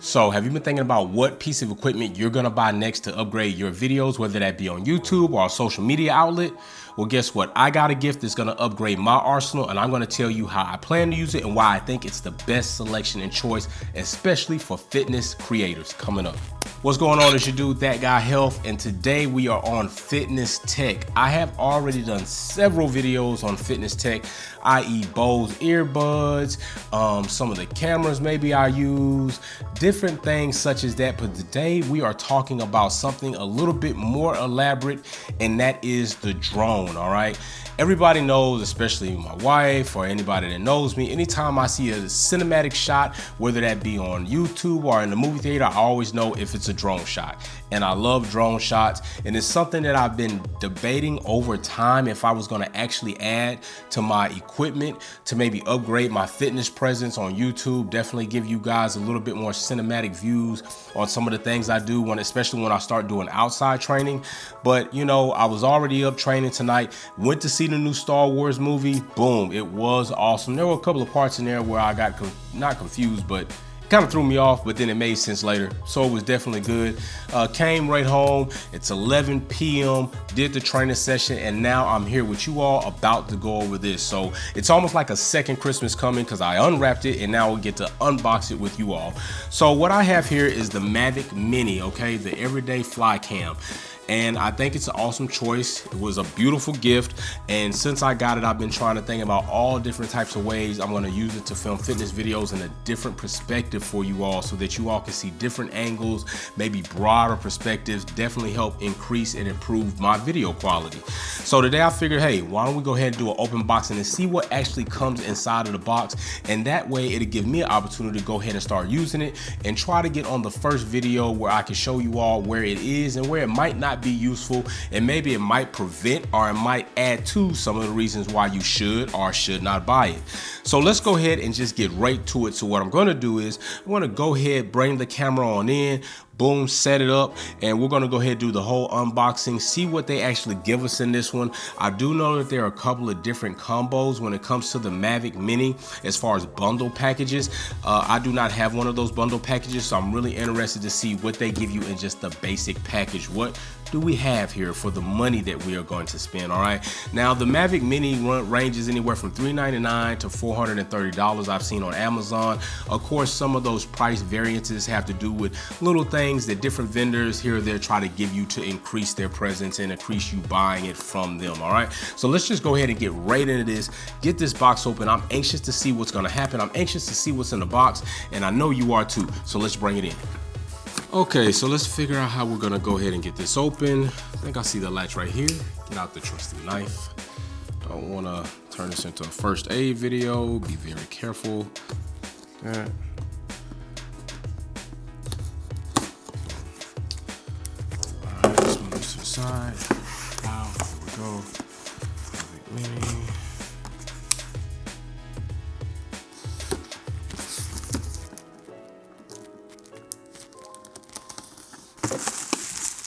So have you been thinking about what piece of equipment you're gonna buy next to upgrade your videos, whether that be on YouTube or a social media outlet? Well, guess what? I got a gift that's gonna upgrade my arsenal, and I'm gonna tell you how I plan to use it and why I think it's the best selection and choice, especially for fitness creators coming up. What's going on? It's your dude, That Guy Health, and today we are on fitness tech. I have already done several videos on fitness tech, i.e. Bose earbuds, some of the cameras maybe I use, different things such as that. But today we are talking about something a little bit more elaborate, and that is the drone, all right? Everybody knows, especially my wife or anybody that knows me, anytime I see a cinematic shot, whether that be on YouTube or in the movie theater, I always know if it's a drone shot. And I love drone shots, and it's something that I've been debating over time if I was gonna actually add to my equipment to maybe upgrade my fitness presence on YouTube, definitely give you guys a little bit more cinematic views on some of the things I do, especially when I start doing outside training. But you know, I was already up training tonight, went to see the new Star Wars movie. Boom, it was awesome. There were a couple of parts in there where I got not confused, but kind of threw me off, but then it made sense later. So it was definitely good. Came right home. It's 11 p.m. Did the training session, and now I'm here with you all about to go over this. So it's almost like a second Christmas coming because I unwrapped it and now we get to unbox it with you all. So what I have here is the Mavic Mini, okay, the everyday fly cam. And I think it's an awesome choice. It was a beautiful gift, and since I got it, I've been trying to think about all different types of ways I'm going to use it to film fitness videos in a different perspective for you all, so that you all can see different angles, maybe broader perspectives, definitely help increase and improve my video quality. So today I figured, hey, why don't we go ahead and do an open boxing and see what actually comes inside of the box, and that way it'll give me an opportunity to go ahead and start using it and try to get on the first video where I can show you all where it is and where it might not be useful, and maybe it might prevent or it might add to some of the reasons why you should or should not buy it. So let's go ahead and just get right to it. So what I'm going to do is I'm going to go ahead, bring the camera on in, boom, set it up, and we're gonna go ahead and do the whole unboxing, see what they actually give us in this one. I do know that there are a couple of different combos when it comes to the Mavic Mini as far as bundle packages. I do not have one of those bundle packages, so I'm really interested to see what they give you in just the basic package. What do we have here for the money that we are going to spend? All right, now the Mavic Mini ranges anywhere from $399 to $430 I've seen on Amazon. Of course, some of those price variances have to do with little things that different vendors here or there try to give you to increase their presence and increase you buying it from them. All right, so let's just go ahead and get right into this, get this box open. I'm anxious to see what's going to happen. I'm anxious to see what's in the box, and I know you are too, so let's bring it in. Okay, so let's figure out how we're gonna go ahead and get this open. I think I see the latch right here. Get out the trusty knife. Don't wanna turn this into a first aid video. Be very careful. All right, let's move this to the side. Wow, here we go. Mini.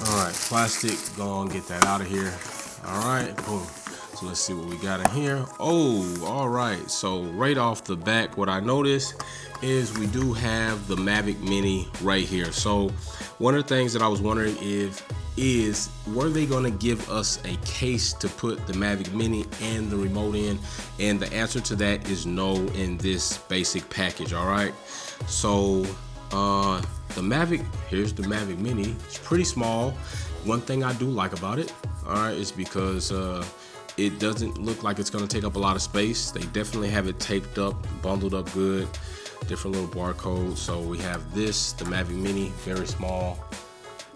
All right, plastic, go on, get that out of here. All right, boom. So let's see what we got in here. Oh, all right, so right off the back, what I noticed is we do have the Mavic Mini right here. So one of the things that I was wondering is were they gonna give us a case to put the Mavic Mini and the remote in? And the answer to that is no in this basic package, all right? So the Mavic, here's the Mavic Mini. It's pretty small. One thing I do like about it, all right, is because it doesn't look like it's gonna take up a lot of space. They definitely have it taped up, bundled up good, different little barcodes. So we have this, the Mavic Mini, very small.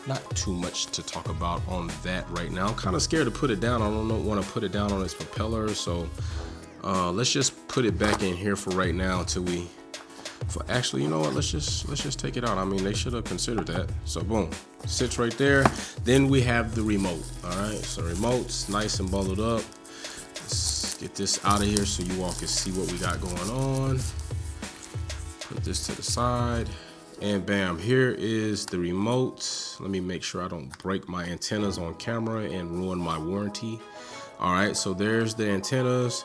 Not too much to talk about on that right now. I'm kind of scared to put it down. I don't want to put it down on its propeller. So let's just put it back in here for right now until we, actually, you know what, let's just take it out. I mean, they should have considered that. So boom, sits right there. Then we have the remote. All right, so remote's nice and bundled up. Let's get this out of here so you all can see what we got going on. Put this to the side, and bam, here is the remote. Let me make sure I don't break my antennas on camera and ruin my warranty. All right, so there's the antennas.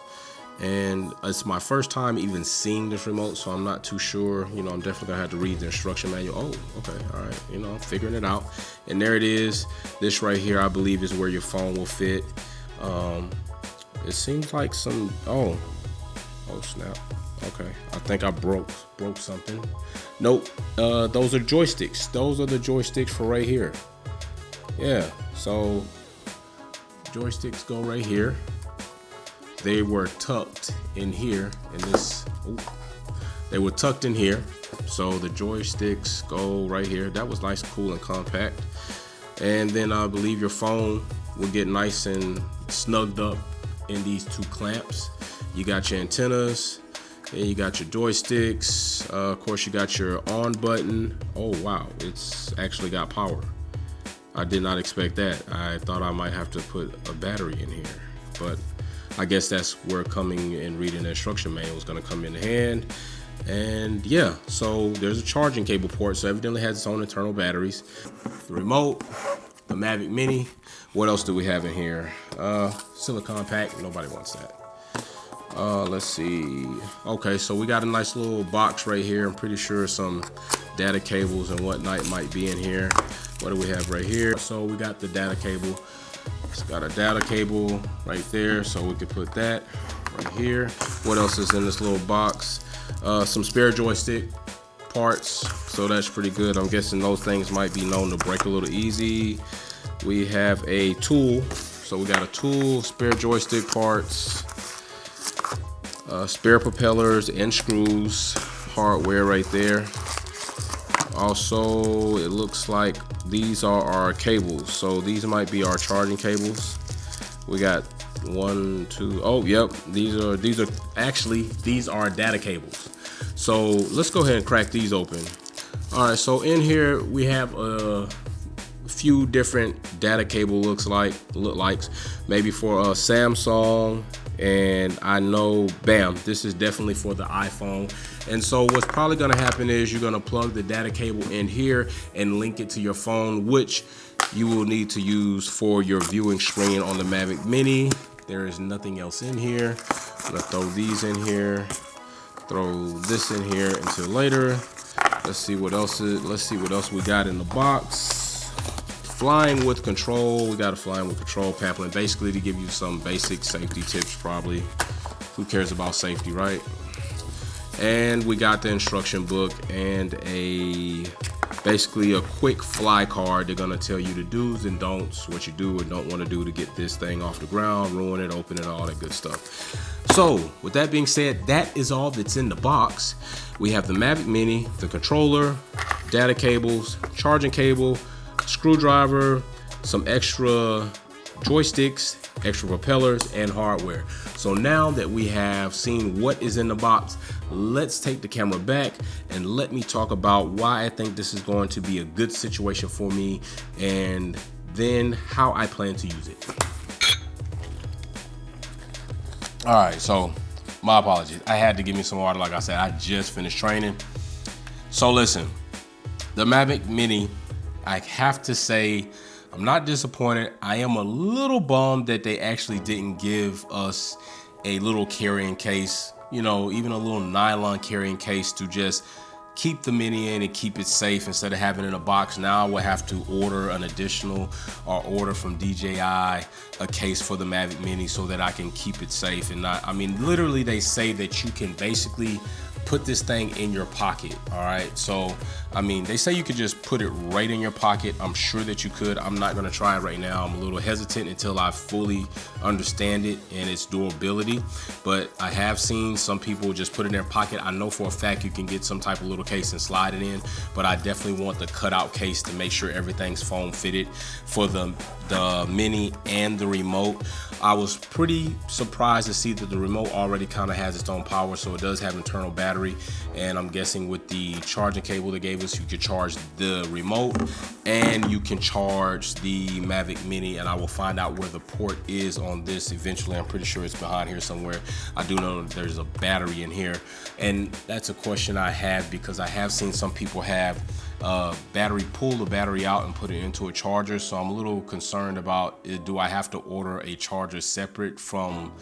And it's my first time even seeing this remote, so I'm not too sure. You know, I'm definitely gonna have to read the instruction manual. Oh, okay, all right, you know, I'm figuring it out. And there it is. This right here, I believe, is where your phone will fit. It seems like some, oh snap. Okay, I think I broke something. Nope, those are joysticks. Those are the joysticks for right here. Yeah, so joysticks go right here. They were tucked in here in this, they were tucked in here. So the joysticks go right here. That was nice, cool, and compact. And then I believe your phone will get nice and snugged up in these two clamps. You got your antennas, and you got your joysticks. Of course, you got your on button. Oh wow, it's actually got power. I did not expect that. I thought I might have to put a battery in here, but I guess that's where coming and reading the instruction manual is going to come in hand. And yeah, so there's a charging cable port, so evidently has its own internal batteries. The remote, the Mavic Mini. What else do we have in here? Silicon pack. Nobody wants that. Let's see. Okay, so we got a nice little box right here. I'm pretty sure some data cables and whatnot might be in here. What do we have right here? So we got the data cable. It's got a data cable right there, so we could put that right here. What else is in this little box? Some spare joystick parts, so that's pretty good. I'm guessing those things might be known to break a little easy. We have a tool, so we got a tool, spare joystick parts, spare propellers and screws, hardware right there. Also, it looks like these are our cables, so these might be our charging cables. We got 1, 2, oh yep, these are data cables. So let's go ahead and crack these open. All right, so in here we have a few different data cable look likes, maybe for a Samsung, and I know, bam, this is definitely for the iPhone. And so what's probably gonna happen is you're gonna plug the data cable in here and link it to your phone, which you will need to use for your viewing screen on the Mavic Mini. There is nothing else in here. I'm gonna throw these in here, throw this in here until later. Let's see what else we got in the box. Flying with control. We got a flying with control pamphlet, basically to give you some basic safety tips probably. Who cares about safety, right? And we got the instruction book and basically a quick fly card. They're gonna tell you the do's and don'ts, what you do or don't want to do to get this thing off the ground, ruin it, open it, all that good stuff. So with that being said, that is all that's in the box. We have the Mavic Mini, the controller, data cables, charging cable, screwdriver, some extra joysticks, extra propellers, and hardware. So now that we have seen what is in the box, let's take the camera back and let me talk about why I think this is going to be a good situation for me, and then how I plan to use it. All right, so my apologies. I had to give me some water. Like I said, I just finished training. So listen, the Mavic Mini, I have to say, I'm not disappointed. I am a little bummed that they actually didn't give us a little carrying case, you know, even a little nylon carrying case to just keep the Mini in and keep it safe instead of having it in a box. Now I will have to order an additional or order from DJI a case for the Mavic Mini so that I can keep it safe and not, I mean, literally they say that you can basically put this thing in your pocket. All right, so I mean, they say you could just put it right in your pocket. I'm sure that you could. I'm not gonna try it right now. I'm a little hesitant until I fully understand it and its durability, but I have seen some people just put it in their pocket. I know for a fact you can get some type of little case and slide it in, but I definitely want the cutout case to make sure everything's foam fitted for the Mini and the remote. I was pretty surprised to see that the remote already kind of has its own power, so it does have internal battery, and I'm guessing with the charging cable they gave us, you could charge the remote and you can charge the Mavic Mini, and I will find out where the port is on this eventually. I'm pretty sure it's behind here somewhere. I do know that there's a battery in here, and that's a question I have because I have seen some people have pull the battery out and put it into a charger, so I'm a little concerned about do I have to order a charger separate from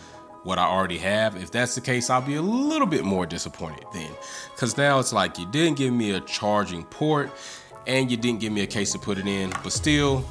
what I already have. If that's the case, I'll be a little bit more disappointed then, because now it's like you didn't give me a charging port and you didn't give me a case to put it in, but still,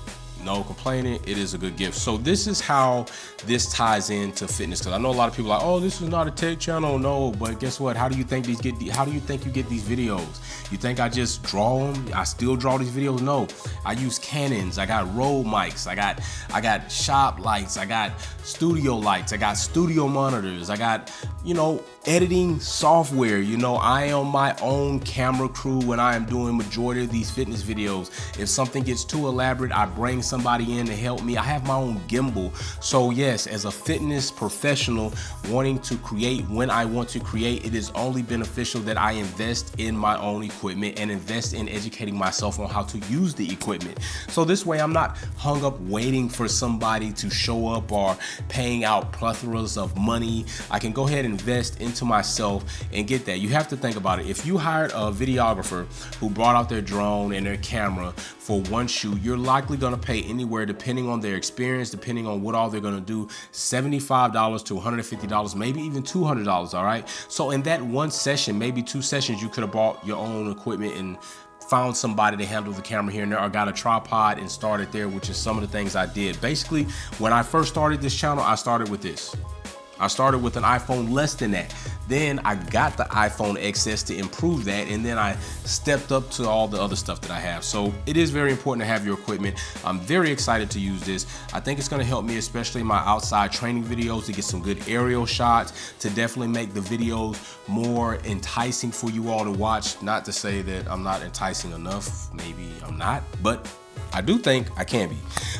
no complaining, it is a good gift. So this is how this ties into fitness, because I know a lot of people are like, oh, this is not a tech channel. No, but guess what? How do you think you get these videos? You think I just draw them? I still draw these videos? No, I use Canons. I got Rode mics. I got shop lights. I got studio lights. I got studio monitors. I got, you know, editing software. You know, I am my own camera crew when I am doing majority of these fitness videos. If something gets too elaborate, I bring somebody in to help me. I have my own gimbal. So yes, as a fitness professional wanting to create when I want to create, it is only beneficial that I invest in my own equipment and invest in educating myself on how to use the equipment. So this way I'm not hung up waiting for somebody to show up or paying out plethoras of money. I can go ahead and invest into myself and get that. You have to think about it. If you hired a videographer who brought out their drone and their camera for one shoot, you're likely going to pay anywhere, depending on their experience, depending on what all they're going to do, $75 to $150, maybe even $200. All right. So in that one session, maybe 2 sessions, you could have bought your own equipment and found somebody to handle the camera here and there, or got a tripod and started there, which is some of the things I did. Basically, when I first started this channel, I started with this. I started with an iPhone less than that. Then I got the iPhone XS to improve that, and then I stepped up to all the other stuff that I have. So it is very important to have your equipment. I'm very excited to use this. I think it's gonna help me, especially in my outside training videos, to get some good aerial shots, to definitely make the videos more enticing for you all to watch. Not to say that I'm not enticing enough, maybe I'm not, but I do think I can be.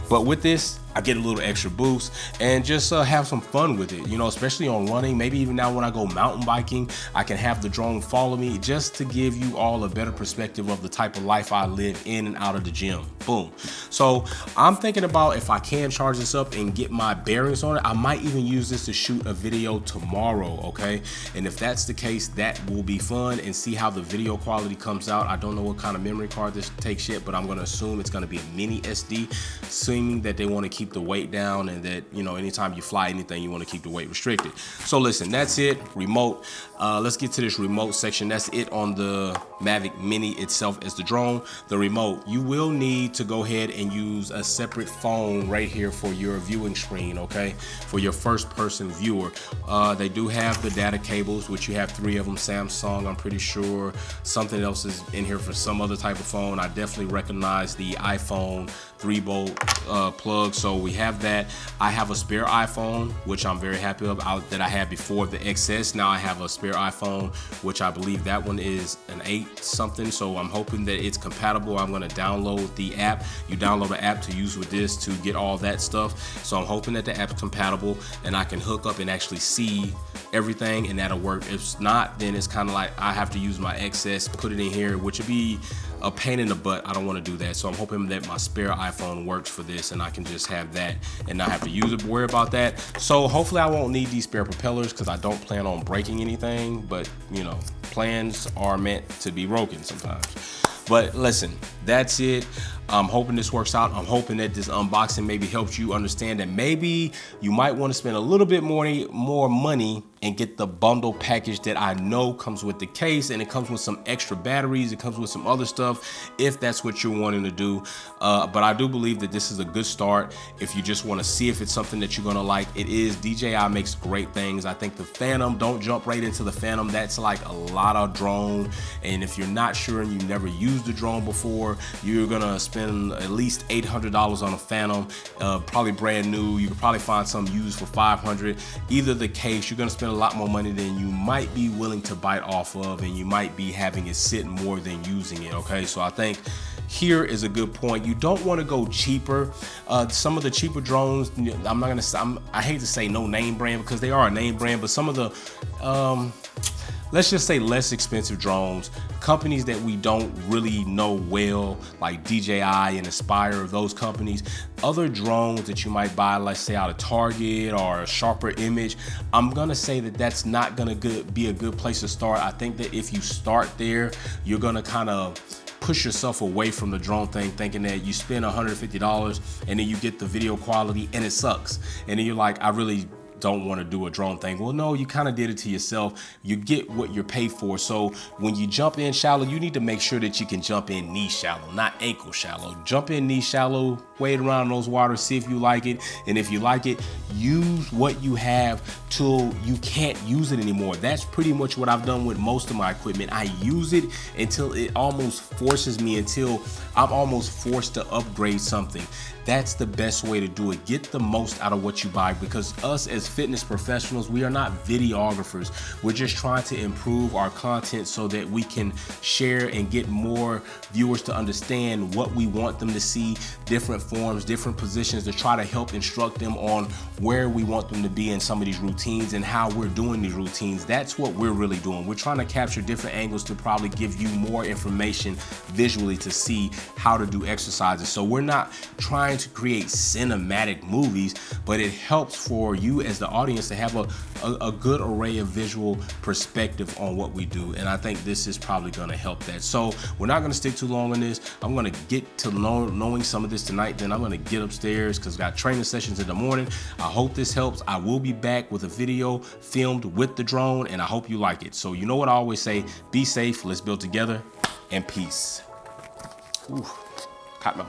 But with this, I get a little extra boost and just have some fun with it, you know, especially on running. Maybe even now when I go mountain biking, I can have the drone follow me, just to give you all a better perspective of the type of life I live in and out of the gym. Boom. So I'm thinking about, if I can charge this up and get my bearings on it, I might even use this to shoot a video tomorrow, okay? And if that's the case, that will be fun, and see how the video quality comes out. I don't know what kind of memory card this takes yet, but I'm gonna assume it's gonna be a mini SD, assuming that they want to keep the weight down, and that, you know, anytime you fly anything, you want to keep the weight restricted. So listen, that's it. Remote. Let's get to this remote section. That's it on the Mavic Mini itself as the drone. The remote, you will need to go ahead and use a separate phone right here for your viewing screen, okay? For your first person viewer. They do have the data cables, which you have 3 of them. Samsung, I'm pretty sure. Something else is in here for some other type of phone. I definitely recognize the iPhone 3-volt plug, so we have that. I have a spare iPhone, which I'm very happy about, that I had before the XS. Now I have a spare iPhone, which I believe that one is an 8 something, so I'm hoping that it's compatible. I'm going to download the app. You download the app to use with this to get all that stuff, so I'm hoping that the app's compatible and I can hook up and actually see everything, and that'll work. If not, then it's kind of like I have to use my XS, put it in here, which would be a pain in the butt. I don't want to do that, so I'm hoping that my spare iPhone works for this, and I can just have that and not have to use it, worry about that. So hopefully I won't need these spare propellers, because I don't plan on breaking anything, but you know, plans are meant to be broken sometimes. But listen, that's it. I'm hoping this works out. I'm hoping that this unboxing maybe helps you understand that maybe you might want to spend a little bit more money and get the bundle package that I know comes with the case, and it comes with some extra batteries. It comes with some other stuff if that's what you're wanting to do. But I do believe that this is a good start if you just want to see if it's something that you're going to like. It is. DJI makes great things. I think the Phantom, don't jump right into the Phantom. That's like a lot of drone. And if you're not sure and you never used the drone before, you're going to spend at least $800 on a Phantom, probably brand new. You could probably find some used for $500. Either the case, you're going to spend a lot more money than you might be willing to bite off of, and you might be having it sit more than using it, okay? So I think here is a good point. You don't want to go cheaper. Some of the cheaper drones, I'm not gonna, I hate to say no name brand, because they are a name brand, but some of the let's just say less expensive drones, companies that we don't really know well, like DJI and Aspire, those companies, other drones that you might buy, let's say out of Target or a Sharper Image, I'm gonna say that that's not gonna be a good place to start. I think that if you start there, you're gonna kind of push yourself away from the drone thing, thinking that you spend $150 and then you get the video quality and it sucks. And then you're like, I really don't want to do a drone thing. Well, no, you kind of did it to yourself. You get what you're paid for. So when you jump in shallow, you need to make sure that you can jump in knee shallow, not ankle shallow. Jump in knee shallow, wade around those waters, see if you like it. And if you like it, use what you have till you can't use it anymore. That's pretty much what I've done with most of my equipment. I use it until it almost forces me, until I'm almost forced to upgrade something. That's the best way to do it. Get the most out of what you buy, because us as fitness professionals, we are not videographers. We're just trying to improve our content so that we can share and get more viewers to understand what we want them to see, different forms, different positions, to try to help instruct them on where we want them to be in some of these routines and how we're doing these routines. That's what we're really doing. We're trying to capture different angles to probably give you more information visually to see how to do exercises. So we're not trying to create cinematic movies, but it helps for you as the audience to have a good array of visual perspective on what we do. And I think this is probably going to help that. So we're not going to stick too long on this. I'm going to get to knowing some of this tonight. Then I'm going to get upstairs because I got training sessions in the morning. I hope this helps. I will be back with a video filmed with the drone, and I hope you like it. So you know what I always say, be safe, let's build together, and peace. Ooh, caught my